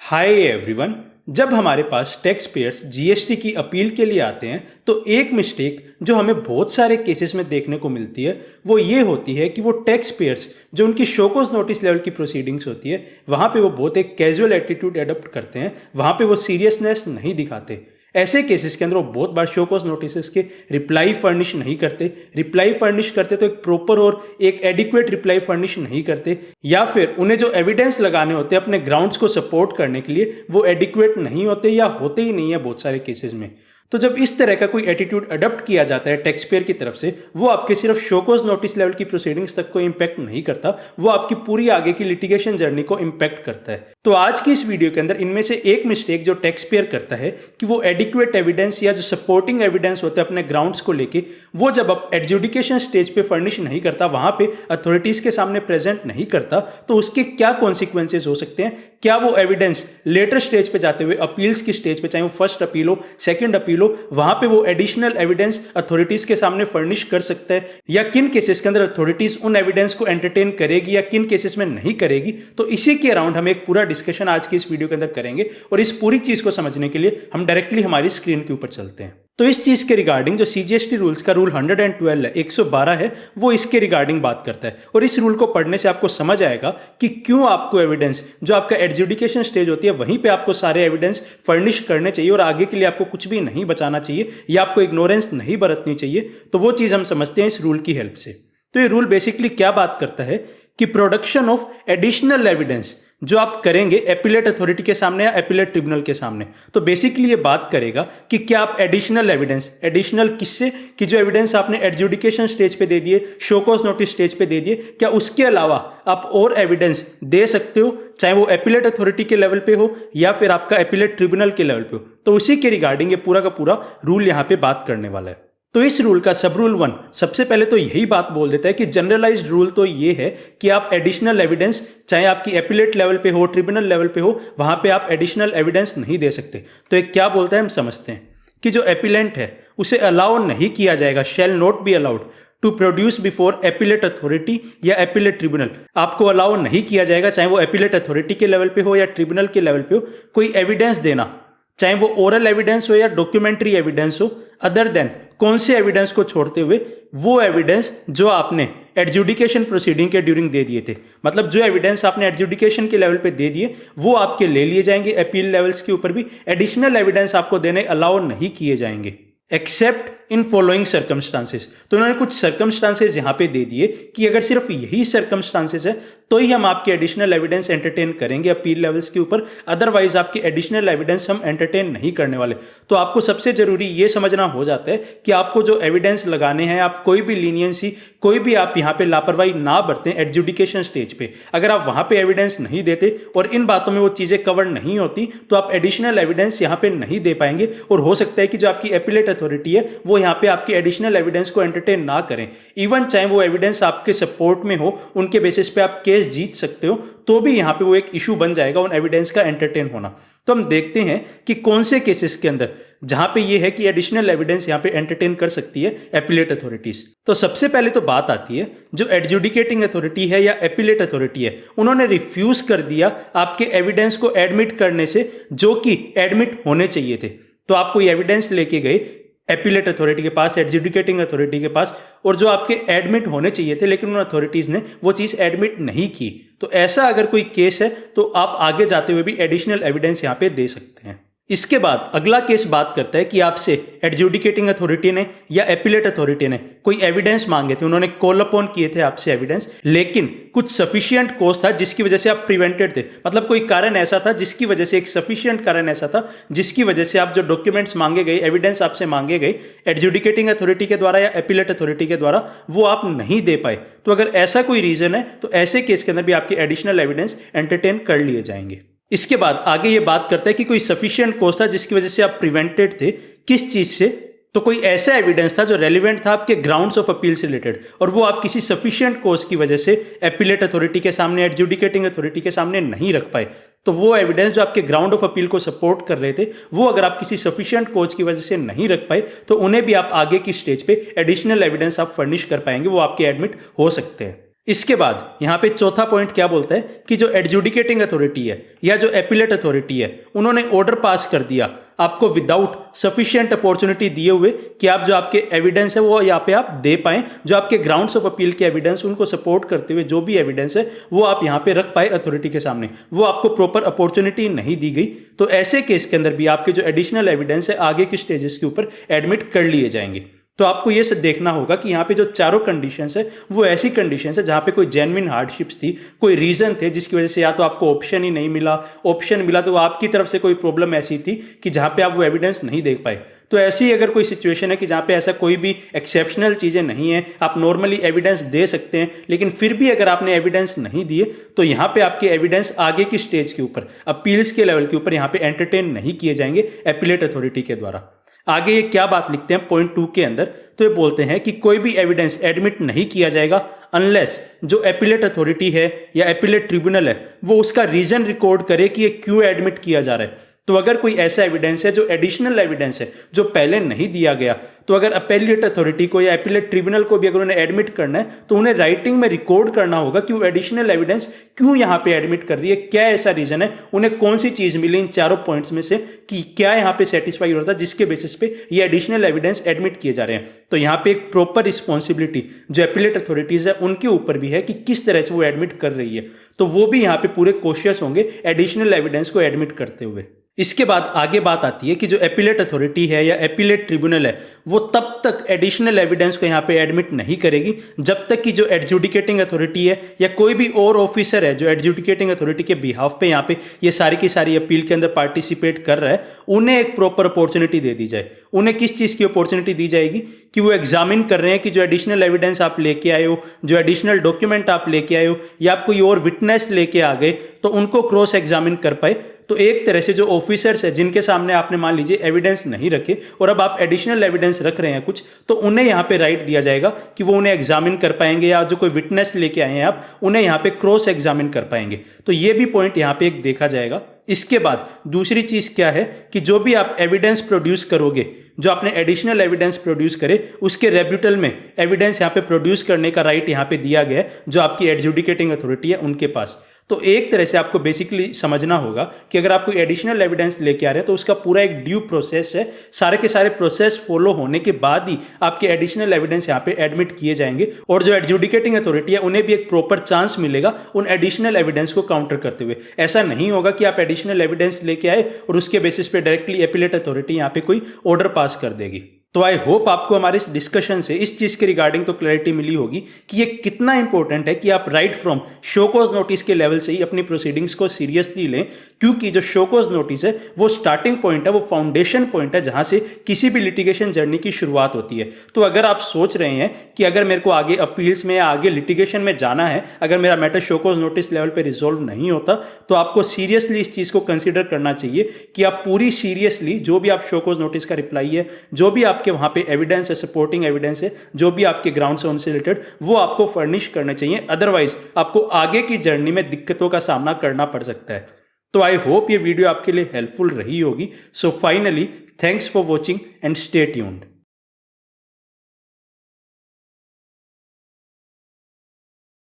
Hi everyone. जब हमारे पास tax payers GST की अपील के लिए आते हैं तो एक मिस्टेक जो हमें बहुत सारे केसेस में देखने को मिलती है वो ये होती है कि वो टैक्स पेयर्स जो उनकी शोकॉज नोटिस लेवल की प्रोसीडिंग्स होती है वहाँ पे वो बहुत एक कैजुअल एटीट्यूड एडॉप्ट करते हैं, वहाँ पे वो सीरियसनेस नहीं दिखाते। ऐसे केसेस के अंदर वो बहुत बार शोकॉज नोटिस के रिप्लाई फर्निश नहीं करते, रिप्लाई फर्निश करते तो एक प्रॉपर और एक एडिक्वेट रिप्लाई फर्निश नहीं करते, या फिर उन्हें जो एविडेंस लगाने होते हैं अपने ग्राउंड्स को सपोर्ट करने के लिए वो एडिक्वेट नहीं होते या होते ही नहीं है बहुत सारे केसेस में। तो जब इस तरह का कोई एटीट्यूड अडॉप्ट किया जाता है टैक्स पेयर की तरफ से, वो आपके सिर्फ शोकॉज नोटिस लेवल की प्रोसीडिंग्स तक को इंपैक्ट नहीं करता, वो आपकी पूरी आगे की लिटिगेशन जर्नी को इंपैक्ट करता है। तो आज की इस वीडियो के अंदर इनमें से एक मिस्टेक जो टैक्स पेयर करता है कि वो एडिक्वेट एविडेंस या जो सपोर्टिंग एविडेंस होते हैं अपने ग्राउंड्स को लेके, वो जब अब एडजुडिकेशन स्टेज पे फर्निश नहीं करता, वहां पे अथॉरिटीज के सामने प्रेजेंट नहीं करता, तो उसके क्या कॉन्सिक्वेंसेज हो सकते हैं। क्या वो एविडेंस लेटर स्टेज पे जाते हुए अपील्स की स्टेज पे, चाहे वो फर्स्ट अपील हो सेकंड अपील हो, वहां पे वो एडिशनल एविडेंस अथॉरिटीज के सामने फर्निश कर सकता है, या किन केसेस के अंदर अथॉरिटीज उन एविडेंस को एंटरटेन करेगी या किन केसेस में नहीं करेगी। तो इसी के अराउंड हम एक पूरा डिस्कशन आज की इस वीडियो के अंदर करेंगे, और इस पूरी चीज को समझने के लिए हम डायरेक्टली हमारी स्क्रीन के ऊपर चलते हैं। तो इस चीज के रिगार्डिंग जो सीजीएसटी रूल्स का रूल 112 है, 112 है, वो इसके रिगार्डिंग बात करता है, और इस रूल को पढ़ने से आपको समझ आएगा कि क्यों आपको एविडेंस जो आपका एडजुडिकेशन स्टेज होती है वहीं पे आपको सारे एविडेंस फर्निश करने चाहिए और आगे के लिए आपको कुछ भी नहीं बचाना चाहिए या आपको इग्नोरेंस नहीं बरतनी चाहिए। तो वो चीज हम समझते हैं इस रूल की हेल्प से। तो ये रूल बेसिकली क्या बात करता है कि प्रोडक्शन ऑफ एडिशनल एविडेंस जो आप करेंगे एपिलेट अथॉरिटी के सामने या एपिलेट ट्रिब्यूनल के सामने, तो बेसिकली ये बात करेगा कि क्या आप एडिशनल एविडेंस, एडिशनल किससे, कि जो एविडेंस आपने एडजुडिकेशन स्टेज पे दे दिए, शोकॉज नोटिस स्टेज पे दे दिए, क्या उसके अलावा आप और एविडेंस दे सकते हो, चाहे वो एपिलेट अथॉरिटी के लेवल पे हो या फिर आपका एपिलेट ट्रिब्यूनल के लेवल पे हो। तो उसी के रिगार्डिंग ये पूरा का पूरा रूल यहाँ पे बात करने वाला है। तो इस रूल का सब रूल 1 सबसे पहले तो यही बात बोल देता है कि जनरलाइज्ड रूल तो ये है कि आप एडिशनल एविडेंस, चाहे आपकी एपिलेट लेवल पे हो ट्रिब्यूनल लेवल पे हो, वहां पे आप एडिशनल एविडेंस नहीं दे सकते। तो एक क्या बोलता है हम समझते हैं कि जो एपिलेंट है उसे अलाउ नहीं किया जाएगा, shall not be allowed to produce before appellate authority या एपिलेट ट्रिब्यूनल। आपको अलाउ नहीं किया जाएगा, चाहे वो एपिलेट अथॉरिटी के लेवल पे हो या ट्रिब्यूनल के लेवल पे हो, कोई एविडेंस देना, चाहे वो ओरल एविडेंस हो या डॉक्यूमेंट्री एविडेंस हो, अदर देन कौन से एविडेंस को छोड़ते हुए, वो एविडेंस जो आपने एडजुडिकेशन प्रोसीडिंग के ड्यूरिंग दे दिए थे। मतलब जो एविडेंस आपने एडजुडिकेशन के लेवल पे दे दिए वो आपके ले लिए जाएंगे, अपील लेवल्स के ऊपर भी एडिशनल एविडेंस आपको देने अलाउ नहीं किए जाएंगे एक्सेप्ट इन फॉलोइंग सर्कमस्टांसेस। तो उन्होंने कुछ सर्कमस्टांसेस यहाँ पे दे दिए कि अगर सिर्फ यही सर्कमस्टांसेस है तो ही हम आपके एडिशनल एविडेंस एंटरटेन करेंगे अपील लेवल्स के ऊपर, अदरवाइज आपके एडिशनल एविडेंस हम एंटरटेन नहीं करने वाले। तो आपको सबसे जरूरी ये समझना हो जाता है कि आपको जो एविडेंस लगाने हैं, आप कोई भी लीनियंसी, कोई भी आप यहाँ पे लापरवाही ना बरतें एडजुडिकेशन स्टेज पे। अगर आप वहाँ पे एविडेंस नहीं देते और इन बातों में वो चीज़ें कवर नहीं होती तो आप एडिशनल एविडेंस यहाँ पे नहीं दे पाएंगे, और हो सकता है कि जो आपकी एपिलेट अथॉरिटी है वो यहाँ पे आपकी एडिशनल एविडेंस को एंटरटेन ना करें। इवन चाहे वो एविडेंस आपके सपोर्ट में हो, उनके बेसिस पे आप केस जीत सकते हो, तो भी यहाँ पे वो एक इशू बन जाएगा उन एविडेंस का एंटरटेन होना। तो हम देखते हैं कि कौन से केसेस के अंदर जहां पे ये है कि एडिशनल एविडेंस यहां पे एंटरटेन कर सकती है एपिलेट अथॉरिटीज। तो सबसे पहले तो बात आती है जो एडजुडिकेटिंग अथॉरिटी है या एपिलेट अथॉरिटी है, उन्होंने रिफ्यूज कर दिया आपके एविडेंस को एडमिट करने से जो कि एडमिट होने चाहिए थे। तो आप कोई एविडेंस लेके गए एपिलेट अथॉरिटी के पास, एडजुडिकेटिंग अथॉरिटी के पास, और जो आपके एडमिट होने चाहिए थे लेकिन उन अथॉरिटीज़ ने वो चीज़ एडमिट नहीं की। तो ऐसा अगर कोई केस है तो आप आगे जाते हुए भी एडिशनल एविडेंस यहाँ पे दे सकते हैं। इसके बाद अगला केस बात करता है कि आपसे एडजुडिकेटिंग अथॉरिटी ने या एपिलेट अथॉरिटी ने कोई एविडेंस मांगे थे, उन्होंने कॉल अपॉन किए थे आपसे एविडेंस, लेकिन कुछ सफिशिएंट कॉज था जिसकी वजह से आप प्रिवेंटेड थे। मतलब कोई कारण ऐसा था जिसकी वजह से, एक सफिशिएंट कारण ऐसा था जिसकी वजह से आप जो डॉक्यूमेंट्स मांगे गए, एविडेंस आपसे मांगे गए एडजुडिकेटिंग अथॉरिटी के द्वारा या एपिलेट अथॉरिटी के द्वारा, वो आप नहीं दे पाए। तो अगर ऐसा कोई रीजन है तो ऐसे केस के अंदर भी आपके एडिशनल एविडेंस एंटरटेन कर लिए जाएंगे। इसके बाद आगे ये बात करता है कि कोई सफिशिएंट कॉज था जिसकी वजह से आप प्रिवेंटेड थे, किस चीज से, तो कोई ऐसा एविडेंस था जो रेलिवेंट था आपके ग्राउंड्स ऑफ अपील से रिलेटेड, और वो आप किसी सफिशिएंट कॉज की वजह से एपिलेट अथॉरिटी के सामने, एडजुडिकेटिंग अथॉरिटी के सामने नहीं रख पाए। तो वो एविडेंस जो आपके ग्राउंड ऑफ अपील को सपोर्ट कर रहे थे, वो अगर आप किसी सफिशिएंट कॉज की वजह से नहीं रख पाए तो उन्हें भी आप आगे की स्टेज पे एडिशनल एविडेंस आप फर्निश कर पाएंगे, वो आपके एडमिट हो सकते हैं। इसके बाद यहाँ पे चौथा पॉइंट क्या बोलता है कि जो एडजुडिकेटिंग अथॉरिटी है या जो एपिलेट अथॉरिटी है उन्होंने ऑर्डर पास कर दिया आपको विदाउट सफिशिएंट अपॉर्चुनिटी दिए हुए कि आप जो आपके एविडेंस है वो यहाँ पे आप दे पाएं, जो आपके ग्राउंड्स ऑफ अपील के एविडेंस उनको सपोर्ट करते हुए जो भी एविडेंस है वो आप यहाँ पे रख पाए अथॉरिटी के सामने, वो आपको प्रॉपर अपॉर्चुनिटी नहीं दी गई, तो ऐसे केस के अंदर भी आपके जो एडिशनल एविडेंस है आगे के स्टेजेस के ऊपर एडमिट कर लिए जाएंगे। तो आपको ये सब देखना होगा कि यहाँ पे जो चारों कंडीशंस है वो ऐसी कंडीशंस है जहाँ पे कोई जेन्युइन हार्डशिप्स थी, कोई रीजन थे जिसकी वजह से या तो आपको ऑप्शन ही नहीं मिला, ऑप्शन मिला तो आपकी तरफ से कोई प्रॉब्लम ऐसी थी कि जहाँ पे आप वो एविडेंस नहीं देख पाए। तो ऐसी अगर कोई सिचुएशन है कि जहाँ पे ऐसा कोई भी एक्सेप्शनल चीज़ें नहीं है, आप नॉर्मली एविडेंस दे सकते हैं, लेकिन फिर भी अगर आपने एविडेंस नहीं दिए तो यहाँ पे आपके एविडेंस आगे की स्टेज के ऊपर अपील्स के लेवल के ऊपर यहाँ पे एंटरटेन नहीं किए जाएंगे एपिलेट अथॉरिटी के द्वारा। आगे ये क्या बात लिखते हैं पॉइंट 2 के अंदर, तो ये बोलते हैं कि कोई भी एविडेंस एडमिट नहीं किया जाएगा अनलेस जो एपिलेट अथॉरिटी है या एपिलेट ट्रिब्यूनल है वो उसका रीजन रिकॉर्ड करे कि ये क्यों एडमिट किया जा रहा है। तो अगर कोई ऐसा एविडेंस है जो एडिशनल एविडेंस है जो पहले नहीं दिया गया, तो अगर अपेलेट अथॉरिटी को या एपिलेट ट्रिब्यूनल को भी अगर उन्हें एडमिट करना है तो उन्हें राइटिंग में रिकॉर्ड करना होगा कि वो एडिशनल एविडेंस क्यों यहाँ पे एडमिट कर रही है, क्या ऐसा रीजन है, उन्हें कौन सी चीज मिली इन चारों पॉइंट्स में से कि क्या यहाँ पे सेटिस्फाई हो रहा था जिसके बेसिस पे ये एडिशनल एविडेंस एडमिट किए जा रहे हैं। तो यहाँ पे एक प्रॉपर रिस्पॉन्सिबिलिटी जो एपिलेट अथॉरिटीज है उनके ऊपर भी है कि किस तरह से वो एडमिट कर रही है, तो वो भी यहाँ पे पूरे कॉशियस होंगे एडिशनल एविडेंस को एडमिट करते हुए। इसके बाद आगे बात आती है कि जो एपिलेट अथॉरिटी है या एपिलेट ट्रिब्यूनल है वो तब तक एडिशनल एविडेंस को यहाँ पे एडमिट नहीं करेगी जब तक कि जो एडजुडिकेटिंग अथॉरिटी है या कोई भी और ऑफिसर है जो एडजुडिकेटिंग अथॉरिटी के बिहाफ पे यहाँ पे ये सारी की सारी अपील के अंदर पार्टिसिपेट कर रहा है उन्हें एक प्रॉपर अपॉर्चुनिटी दे दी जाए। उन्हें किस चीज़ की अपॉर्चुनिटी दी जाएगी कि वो एग्जामिन कर रहे हैं कि जो एडिशनल एविडेंस आप लेके आए हो, जो एडिशनल डॉक्यूमेंट आप लेके आए हो या आप कोई और विटनेस लेके आ गए तो उनको क्रॉस एग्जामिन कर पाए। तो एक तरह से जो ऑफिसर्स है जिनके सामने आपने मान लीजिए एविडेंस नहीं रखे और अब आप एडिशनल एविडेंस रख रहे हैं कुछ, तो उन्हें यहाँ पे राइट दिया जाएगा कि वो उन्हें एग्जामिन कर पाएंगे या जो कोई विटनेस लेके आए हैं आप उन्हें यहाँ पे क्रॉस एग्जामिन कर पाएंगे। तो ये भी पॉइंट यहाँ पे एक देखा जाएगा। इसके बाद दूसरी चीज क्या है कि जो भी आप एविडेंस प्रोड्यूस करोगे, जो आपने एडिशनल एविडेंस प्रोड्यूस करे उसके रेब्यूटल में एविडेंस यहाँ पे प्रोड्यूस करने का राइट यहाँ पे दिया गया है जो आपकी एडजुडिकेटिंग अथॉरिटी है उनके पास। तो एक तरह से आपको बेसिकली समझना होगा कि अगर आप कोई एडिशनल एविडेंस लेके आ रहे हैं तो उसका पूरा एक ड्यू प्रोसेस है, सारे के सारे प्रोसेस फॉलो होने के बाद ही आपके एडिशनल एविडेंस यहाँ पे एडमिट किए जाएंगे और जो एडजुडिकेटिंग अथॉरिटी है उन्हें भी एक प्रॉपर चांस मिलेगा उन एडिशनल एविडेंस को काउंटर करते हुए। ऐसा नहीं होगा कि आप एडिशनल एविडेंस लेके आए और उसके बेसिस पे डायरेक्टली एपिलेट अथॉरिटी यहाँ पे कोई ऑर्डर पास कर देगी। तो आई होप आपको हमारे इस डिस्कशन से इस चीज के रिगार्डिंग तो क्लैरिटी मिली होगी कि ये कितना इंपॉर्टेंट है कि आप right from show cause notice के लेवल से ही अपनी प्रोसीडिंग्स को सीरियसली लें, क्योंकि जो शो कॉज नोटिस है वो स्टार्टिंग पॉइंट है, वो फाउंडेशन पॉइंट है जहां से किसी भी लिटिगेशन जर्नी की शुरुआत होती है। तो अगर आप सोच रहे हैं कि अगर मेरे को आगे अपील्स में या आगे लिटिगेशन में जाना है, अगर मेरा matter show cause notice level पर रिजोल्व नहीं होता, तो आपको सीरियसली इस चीज को कंसिडर करना चाहिए कि आप पूरी सीरियसली जो भी आप शो कॉज नोटिस का रिप्लाई है, जो भी आपके वहां पे एविडेंस है, सपोर्टिंग एविडेंस है, जो भी आपके ग्राउंड से उनसे रिलेटेड, वो आपको फर्निश करने चाहिए। अदरवाइज आपको आगे की जर्नी में दिक्कतों का सामना करना पड़ सकता है। तो आई होप ये वीडियो आपके लिए हेल्पफुल रही होगी। So finally thanks for watching and stay tuned.